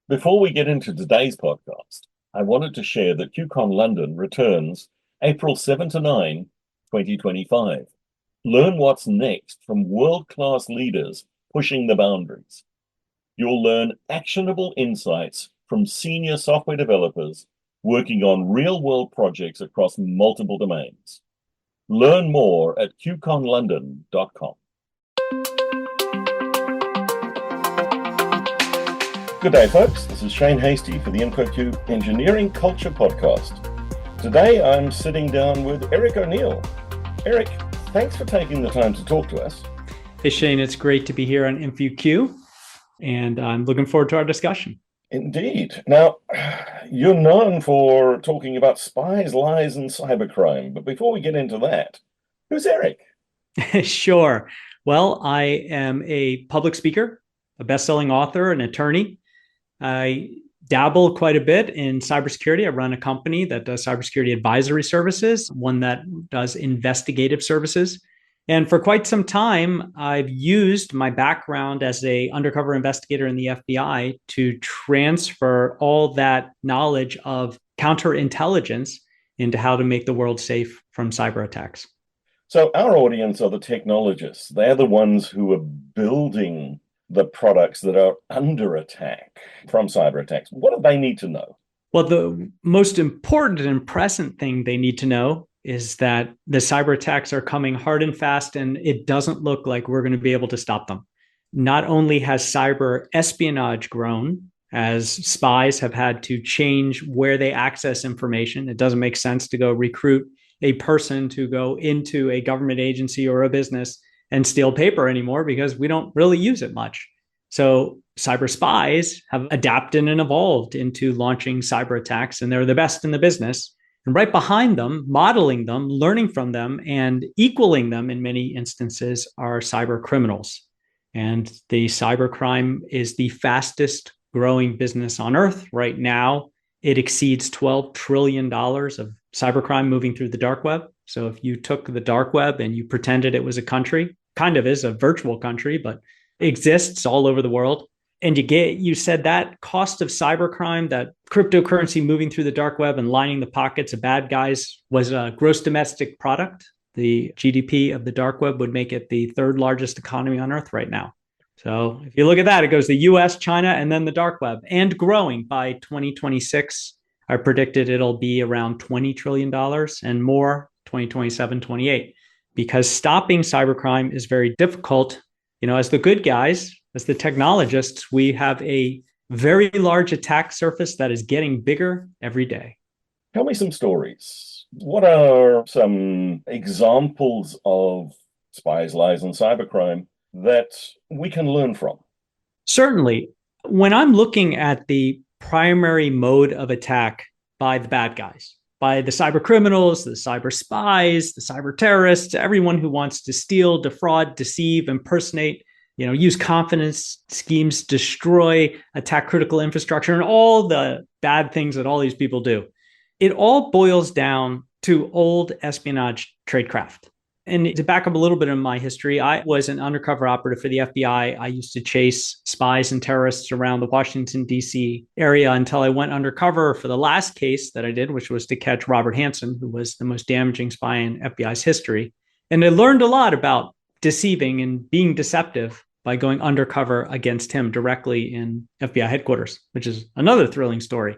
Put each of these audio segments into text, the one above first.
Before we get into today's podcast, I wanted to share that QCon London returns April 7 to 9, 2025. Learn what's next from world-class leaders pushing the boundaries. You'll learn actionable insights from senior software developers working on real-world projects across multiple domains. Learn more at qconlondon.com. Good day, folks. This is Shane Hastie for the InfoQ Engineering Culture Podcast. Today, I'm sitting down with Eric O'Neill. Eric, thanks for taking the time to talk to us. Hey, Shane, it's great to be here on InfoQ, and I'm looking forward to our discussion. Indeed. Now, you're known for talking about spies, lies, and cybercrime. But before we get into that, who's Eric? Sure. Well, I am a public speaker, a best-selling author, an attorney. I dabble quite a bit in cybersecurity. I run a company that does cybersecurity advisory services, one that does investigative services. And for quite some time, I've used my background as an undercover investigator in the FBI to transfer all that knowledge of counterintelligence into how to make the world safe from cyber attacks. So our audience are the technologists. They're the ones who are building the products that are under attack from cyber attacks. What do they need to know? Well, the most important and present thing they need to know is that the cyber attacks are coming hard and fast, and it doesn't look like we're going to be able to stop them. Not only has cyber espionage grown, as spies have had to change where they access information. It doesn't make sense to go recruit a person to go into a government agency or a business and steal paper anymore because we don't really use it much. So cyber spies have adapted and evolved into launching cyber attacks, and they're the best in the business. And right behind them, modeling them, learning from them, and equaling them in many instances are cyber criminals. And the cybercrime is the fastest growing business on earth right now. It exceeds $12 trillion of cybercrime moving through the dark web. So if you took the dark web and you pretended it was a country, kind of is a virtual country, but exists all over the world, and you said that cost of cybercrime, that cryptocurrency moving through the dark web and lining the pockets of bad guys, was a gross domestic product. The GDP of the dark web would make it the third largest economy on earth right now. So if you look at that, it goes the US, China, and then the dark web, and growing. By 2026. I predicted it'll be around $20 trillion and more 2027, 28, because stopping cybercrime is very difficult. You know, as the good guys, as the technologists, we have a very large attack surface that is getting bigger every day. Tell me some stories. What are some examples of spies, lies, and cybercrime that we can learn from? Certainly. When I'm looking at the primary mode of attack by the bad guys, by the cyber criminals, the cyber spies, the cyber terrorists, everyone who wants to steal, defraud, deceive, impersonate, use confidence schemes, destroy, attack critical infrastructure, and all the bad things that all these people do. It all boils down to old espionage tradecraft. And to back up a little bit in my history, I was an undercover operative for the FBI. I used to chase spies and terrorists around the Washington, D.C. area until I went undercover for the last case that I did, which was to catch Robert Hanssen, who was the most damaging spy in FBI's history. And I learned a lot about deceiving and being deceptive by going undercover against him directly in FBI headquarters, which is another thrilling story.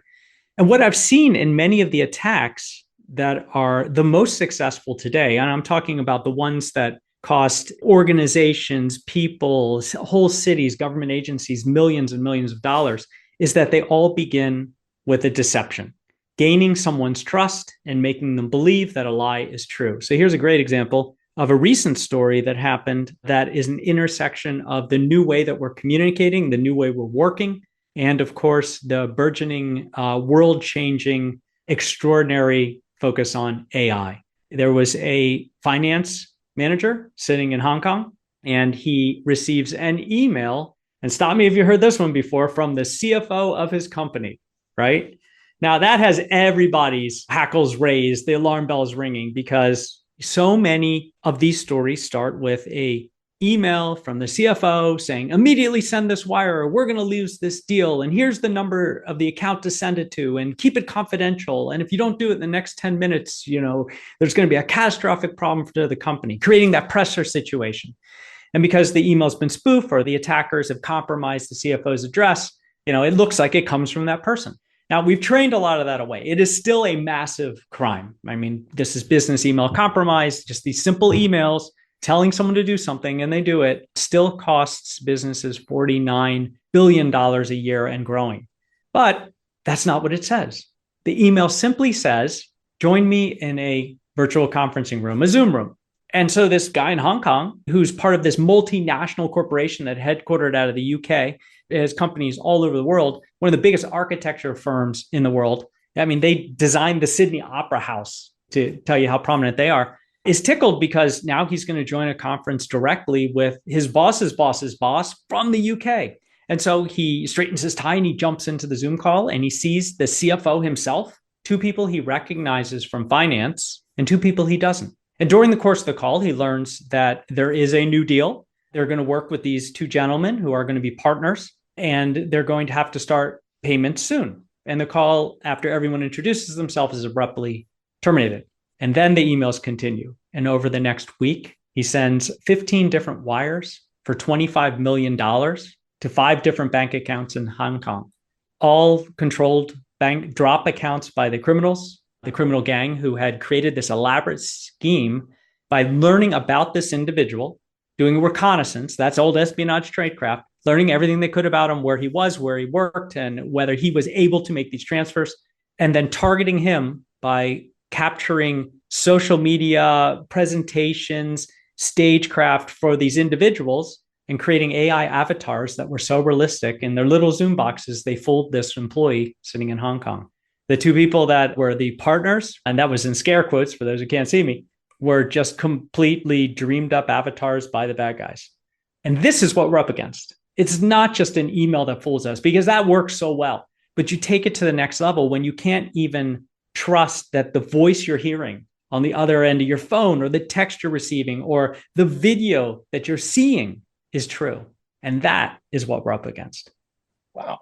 And what I've seen in many of the attacks that are the most successful today, and I'm talking about the ones that cost organizations, people, whole cities, government agencies, millions and millions of dollars, is that they all begin with a deception, gaining someone's trust and making them believe that a lie is true. So here's a great example of a recent story that happened that is an intersection of the new way that we're communicating, the new way we're working, and of course, the burgeoning, world-changing, extraordinary focus on AI. There was a finance manager sitting in Hong Kong, and he receives an email, and stop me if you heard this one before, from the CFO of his company, right? Now that has everybody's hackles raised, the alarm bells ringing, because so many of these stories start with a email from the CFO saying, immediately send this wire, or we're going to lose this deal. And here's the number of the account to send it to, and keep it confidential. And if you don't do it in the next 10 minutes, there's going to be a catastrophic problem for the company, creating that pressure situation. And because the email's been spoofed or the attackers have compromised the CFO's address, it looks like it comes from that person. Now, we've trained a lot of that away. It is still a massive crime. I mean, this is business email compromise, just these simple emails telling someone to do something and they do it, still costs businesses $49 billion a year and growing. But that's not what it says. The email simply says, join me in a virtual conferencing room, a Zoom room. And so this guy in Hong Kong, who's part of this multinational corporation that headquartered out of the UK, has companies all over the world, one of the biggest architecture firms in the world. I mean, they designed the Sydney Opera House, to tell you how prominent they are, is tickled because now he's going to join a conference directly with his boss's boss's boss from the UK. And so he straightens his tie and he jumps into the Zoom call and he sees the CFO himself, two people he recognizes from finance and two people he doesn't. And during the course of the call, he learns that there is a new deal. They're going to work with these two gentlemen who are going to be partners, and they're going to have to start payments soon. And the call, after everyone introduces themselves, is abruptly terminated. And then the emails continue. And over the next week, he sends 15 different wires for $25 million to 5 different bank accounts in Hong Kong, all controlled bank drop accounts by the criminals, the criminal gang who had created this elaborate scheme by learning about this individual, doing reconnaissance, that's old espionage tradecraft, learning everything they could about him, where he was, where he worked, and whether he was able to make these transfers, and then targeting him by capturing social media presentations, stagecraft for these individuals, and creating AI avatars that were so realistic. In their little Zoom boxes, they fooled this employee sitting in Hong Kong. The two people that were the partners, and that was in scare quotes for those who can't see me, were just completely dreamed up avatars by the bad guys. And this is what we're up against. It's not just an email that fools us, because that works so well. But you take it to the next level when you can't even trust that the voice you're hearing on the other end of your phone, or the text you're receiving, or the video that you're seeing is true. And that is what we're up against. Wow.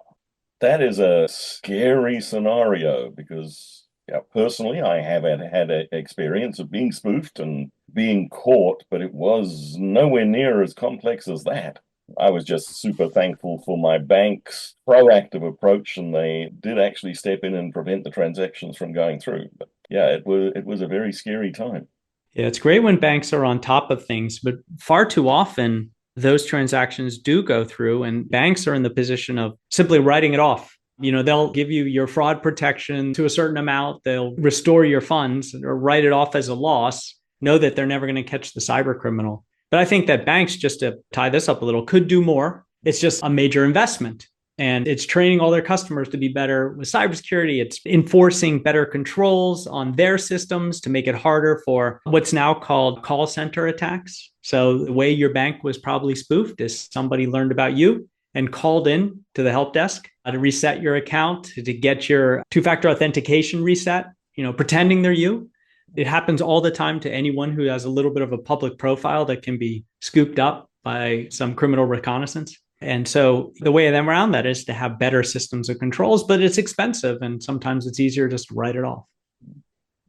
That is a scary scenario because personally, I have had an experience of being spoofed and being caught, but it was nowhere near as complex as that. I was just super thankful for my bank's proactive approach, and they did actually step in and prevent the transactions from going through. But yeah, it was a very scary time. Yeah, it's great when banks are on top of things, but far too often those transactions do go through, and banks are in the position of simply writing it off. They'll give you your fraud protection to a certain amount. They'll restore your funds or write it off as a loss, know that they're never going to catch the cyber criminal. But I think that banks, just to tie this up a little, could do more. It's just a major investment. And it's training all their customers to be better with cybersecurity. It's enforcing better controls on their systems to make it harder for what's now called call center attacks. So the way your bank was probably spoofed is somebody learned about you and called in to the help desk to reset your account, to get your two-factor authentication reset, pretending they're you. It happens all the time to anyone who has a little bit of a public profile that can be scooped up by some criminal reconnaissance. And so the way then around that is to have better systems of controls, but it's expensive and sometimes it's easier just to write it off.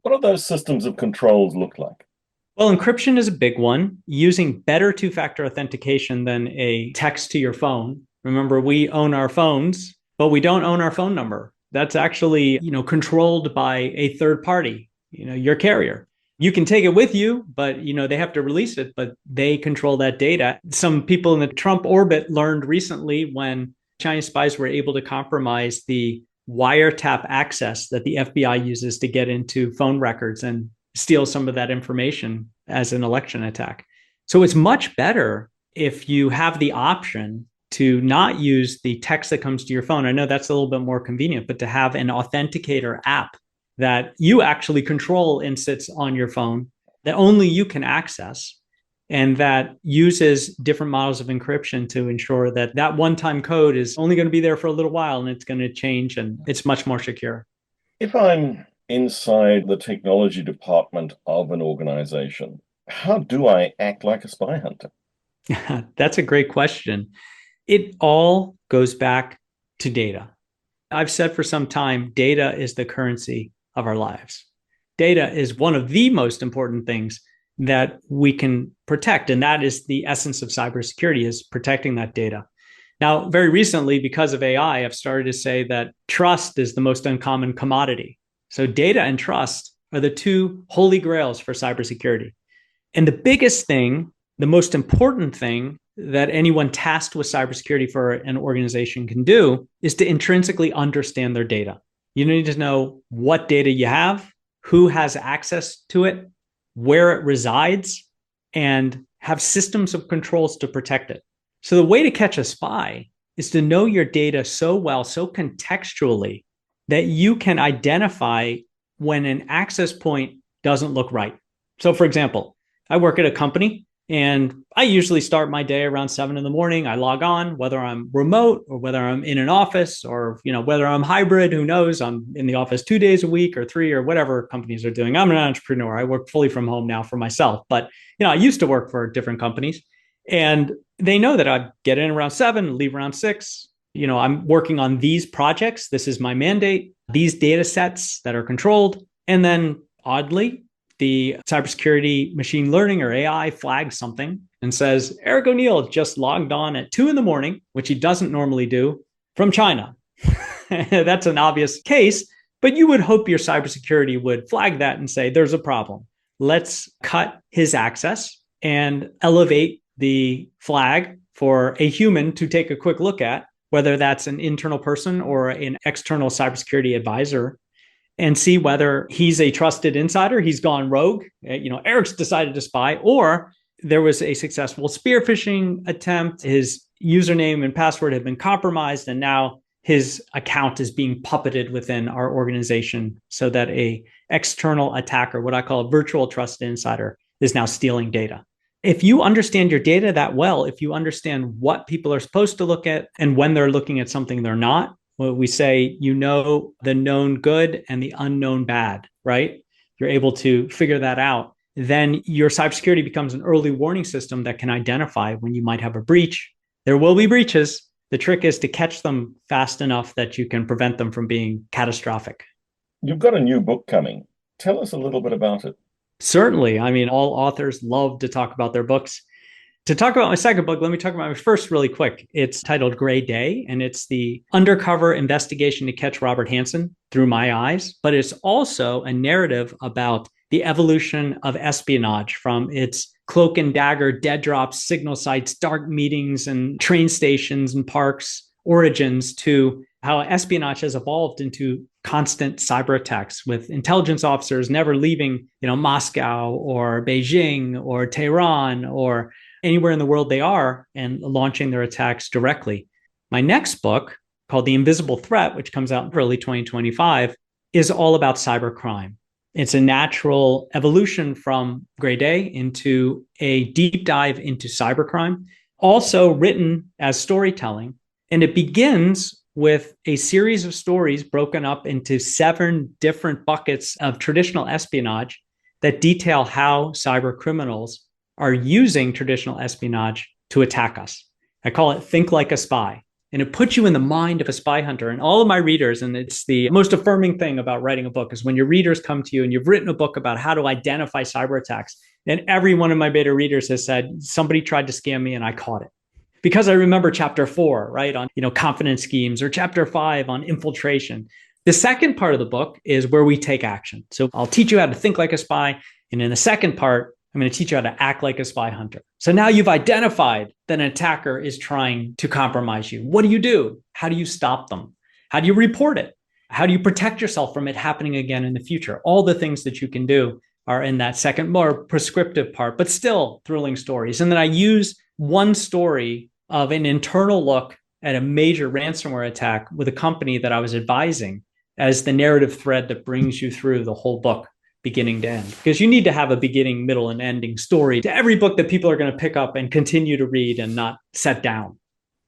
What do those systems of controls look like? Well, encryption is a big one, using better two-factor authentication than a text to your phone. Remember, we own our phones, but we don't own our phone number. That's actually, controlled by a third party, your carrier. You can take it with you, but they have to release it, but they control that data. Some people in the Trump orbit learned recently when Chinese spies were able to compromise the wiretap access that the FBI uses to get into phone records and steal some of that information as an election attack. So it's much better if you have the option to not use the text that comes to your phone. I know that's a little bit more convenient, but to have an authenticator app that you actually control and sits on your phone that only you can access, and that uses different models of encryption to ensure that that one-time code is only going to be there for a little while and it's going to change, and it's much more secure. If I'm inside the technology department of an organization, how do I act like a spy hunter? That's a great question. It all goes back to data. I've said for some time, data is the currency of our lives. Data is one of the most important things that we can protect. And that is the essence of cybersecurity, is protecting that data. Now, very recently, because of AI, I've started to say that trust is the most uncommon commodity. So data and trust are the two holy grails for cybersecurity. And the biggest thing, the most important thing that anyone tasked with cybersecurity for an organization can do is to intrinsically understand their data. You need to know what data you have, who has access to it, where it resides, and have systems of controls to protect it. So the way to catch a spy is to know your data so well, so contextually, that you can identify when an access point doesn't look right. So for example, I work at a company and I usually start my day around 7 in the morning. I log on, whether I'm remote or whether I'm in an office or, whether I'm hybrid, who knows? I'm in the office 2 days a week or 3 or whatever companies are doing. I'm an entrepreneur. I work fully from home now for myself, but, I used to work for different companies and they know that I get in around 7, leave around 6. I'm working on these projects. This is my mandate, these data sets that are controlled. And then oddly, the cybersecurity machine learning or AI flags something and says, Eric O'Neill just logged on at 2 in the morning, which he doesn't normally do, from China. That's an obvious case, but you would hope your cybersecurity would flag that and say, there's a problem. Let's cut his access and elevate the flag for a human to take a quick look at, whether that's an internal person or an external cybersecurity advisor, and see whether he's a trusted insider, he's gone rogue, Eric's decided to spy, or there was a successful spear phishing attempt, his username and password have been compromised, and now his account is being puppeted within our organization so that a external attacker, what I call a virtual trusted insider, is now stealing data. If you understand your data that well, if you understand what people are supposed to look at and when they're looking at something they're not, well, we say, the known good and the unknown bad, right? You're able to figure that out. Then your cybersecurity becomes an early warning system that can identify when you might have a breach. There will be breaches. The trick is to catch them fast enough that you can prevent them from being catastrophic. You've got a new book coming. Tell us a little bit about it. Certainly. I mean, all authors love to talk about their books. To talk about my second book, let me talk about my first really quick. It's titled Gray Day, and it's the undercover investigation to catch Robert Hansen through my eyes. But it's also a narrative about the evolution of espionage from its cloak and dagger, dead drops, signal sites, dark meetings, and train stations and parks origins to how espionage has evolved into constant cyber attacks with intelligence officers never leaving, Moscow or Beijing or Tehran or anywhere in the world they are and launching their attacks directly. My next book, called The Invisible Threat, which comes out in early 2025, is all about cybercrime. It's a natural evolution from Gray Day into a deep dive into cybercrime, also written as storytelling. And it begins with a series of stories broken up into 7 different buckets of traditional espionage that detail how cyber criminals are using traditional espionage to attack us. I call it Think Like a Spy. And it puts you in the mind of a spy hunter. And all of my readers, and it's the most affirming thing about writing a book, is when your readers come to you and you've written a book about how to identify cyber attacks, and every one of my beta readers has said, somebody tried to scam me and I caught it. Because I remember chapter 4, right, on confidence schemes, or chapter 5 on infiltration. The second part of the book is where we take action. So I'll teach you how to think like a spy. And in the second part, I'm going to teach you how to act like a spy hunter. So now you've identified that an attacker is trying to compromise you. What do? How do you stop them? How do you report it? How do you protect yourself from it happening again in the future? All the things that you can do are in that second, more prescriptive part, but still thrilling stories. And then I use one story of an internal look at a major ransomware attack with a company that I was advising as the narrative thread that brings you through the whole book, beginning to end, because you need to have a beginning, middle, and ending story to every book that people are going to pick up and continue to read and not set down.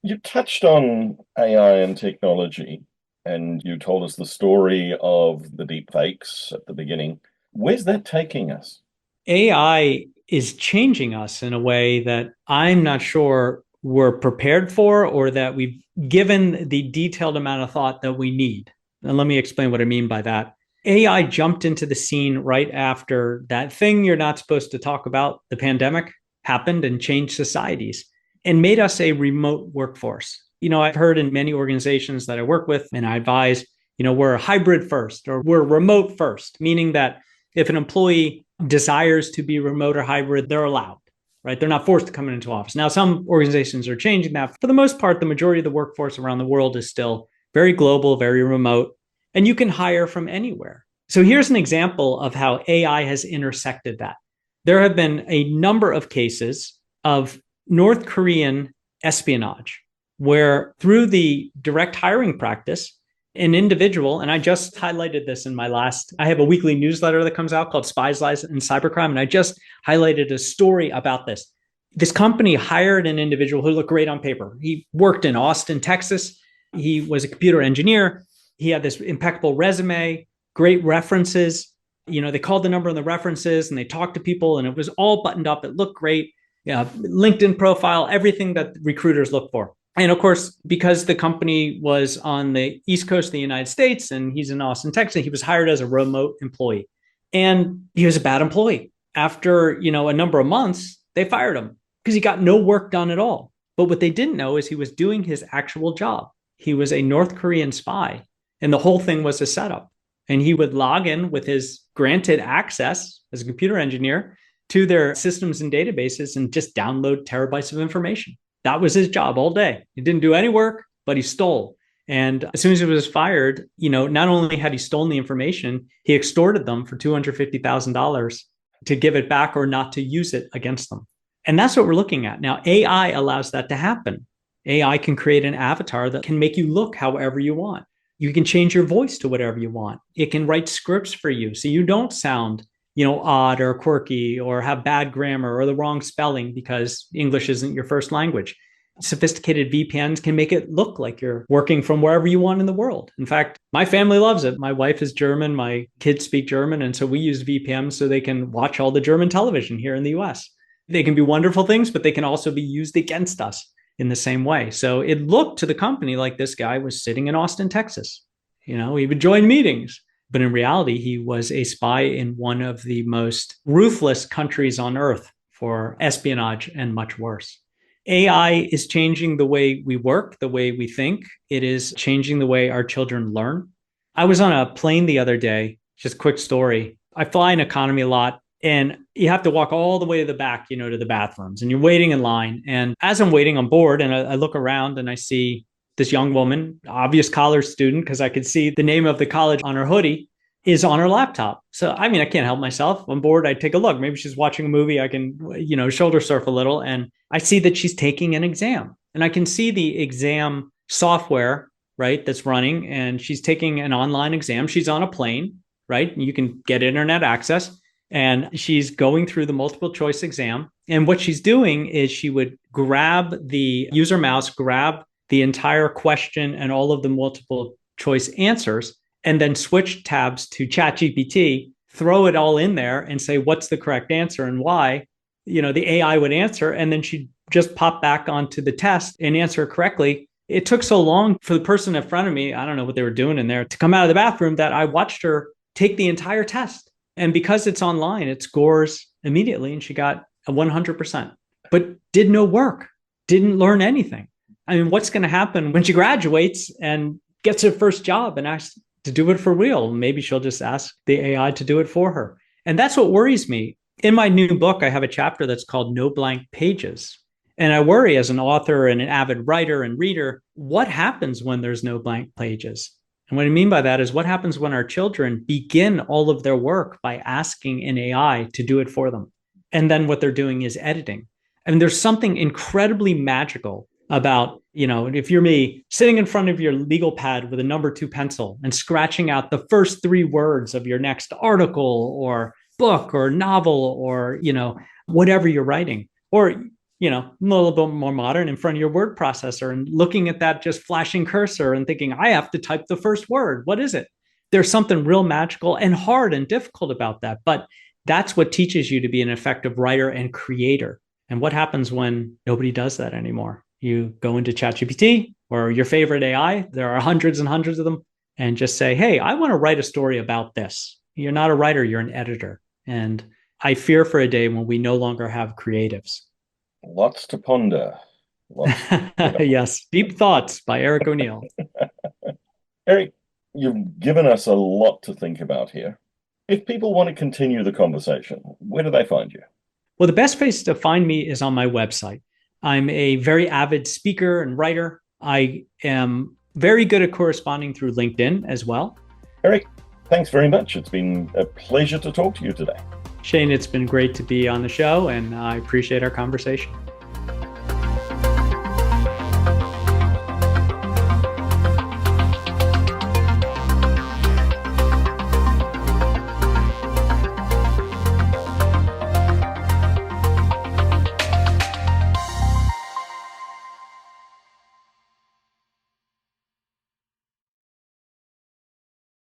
You touched on AI and technology, and you told us the story of the deep fakes at the beginning. Where's that taking us? AI is changing us in a way that I'm not sure we're prepared for or that we've given the detailed amount of thought that we need. And let me explain what I mean by that. AI jumped into the scene right after that thing you're not supposed to talk about, the pandemic, happened and changed societies and made us a remote workforce. I've heard in many organizations that I work with and I advise, we're hybrid first or we're remote first, meaning that if an employee desires to be remote or hybrid, they're allowed, right? They're not forced to come into office. Now, some organizations are changing that. For the most part, the majority of the workforce around the world is still very global, very remote, and you can hire from anywhere. So here's an example of how AI has intersected that. There have been a number of cases of North Korean espionage, where through the direct hiring practice, an individual, and I just highlighted this in I have a weekly newsletter that comes out called Spies, Lies, and Cybercrime, and I just highlighted a story about this. This company hired an individual who looked great on paper. He worked in Austin, Texas. He was a computer engineer. He had this impeccable resume, great references. They called the number on the references and they talked to people and it was all buttoned up. It looked great. LinkedIn profile, everything that recruiters look for. And of course, because the company was on the East Coast of the United States and he's in Austin, Texas, he was hired as a remote employee. And he was a bad employee. After, a number of months, they fired him because he got no work done at all. But what they didn't know is he was doing his actual job. He was a North Korean spy and the whole thing was a setup. And he would log in with his granted access as a computer engineer to their systems and databases and just download terabytes of information. That was his job all day. He didn't do any work, but he stole. And as soon as he was fired, not only had he stolen the information, he extorted them for $250,000 to give it back or not to use it against them. And that's what we're looking at. Now, AI allows that to happen. AI can create an avatar that can make you look however you want. You can change your voice to whatever you want. It can write scripts for you so you don't sound odd or quirky or have bad grammar or the wrong spelling because English isn't your first language. Sophisticated VPNs can make it look like you're working from wherever you want in the world. In fact, my family loves it. My wife is German. My kids speak German. And so we use VPNs so they can watch all the German television here in the US. They can be wonderful things, but they can also be used against us in the same way. So it looked to the company like this guy was sitting in Austin, Texas. He would join meetings. But in reality, he was a spy in one of the most ruthless countries on earth for espionage and much worse. AI is changing the way we work, the way we think. It is changing the way our children learn. I was on a plane the other day, just a quick story. I fly in economy a lot and you have to walk all the way to the back, to the bathrooms and you're waiting in line. And as I'm waiting on board and I look around and I see this young woman, obvious college student, because I could see the name of the college on her hoodie, is on her laptop. So, I can't help myself. On board, I take a look. Maybe she's watching a movie. I can, shoulder surf a little. And I see that she's taking an exam. And I can see the exam software, right, that's running. And she's taking an online exam. She's on a plane, right? You can get internet access. And she's going through the multiple choice exam. And what she's doing is she would grab the user mouse, grab the entire question and all of the multiple choice answers, and then switch tabs to ChatGPT, throw it all in there and say, what's the correct answer and why? The AI would answer, and then she'd just pop back onto the test and answer correctly. It took so long for the person in front of me, I don't know what they were doing in there, to come out of the bathroom that I watched her take the entire test. And because it's online, it scores immediately, and she got a 100%, but did no work, didn't learn anything. What's going to happen when she graduates and gets her first job and asks to do it for real? Maybe she'll just ask the AI to do it for her. And that's what worries me. In my new book, I have a chapter that's called No Blank Pages. And I worry as an author and an avid writer and reader, what happens when there's no blank pages? And what I mean by that is what happens when our children begin all of their work by asking an AI to do it for them. And then what they're doing is editing. There's something incredibly magical about, if you're me, sitting in front of your legal pad with a number 2 pencil and scratching out the first 3 words of your next article or book or novel or, whatever you're writing, or, a little bit more modern, in front of your word processor and looking at that just flashing cursor and thinking, I have to type the first word. What is it? There's something real magical and hard and difficult about that. But That's what teaches you to be an effective writer and creator. And what happens when nobody does that anymore? You go into ChatGPT or your favorite AI, there are hundreds and hundreds of them, and just say, hey, I want to write a story about this. You're not a writer, you're an editor. And I fear for a day when we no longer have creatives. Lots to ponder. Yes, Deep Thoughts by Eric O'Neill. Eric, you've given us a lot to think about here. If people want to continue the conversation, where do they find you? Well, the best place to find me is on my website. I'm a very avid speaker and writer. I am very good at corresponding through LinkedIn as well. Eric, thanks very much. It's been a pleasure to talk to you today. Shane, it's been great to be on the show, and I appreciate our conversation.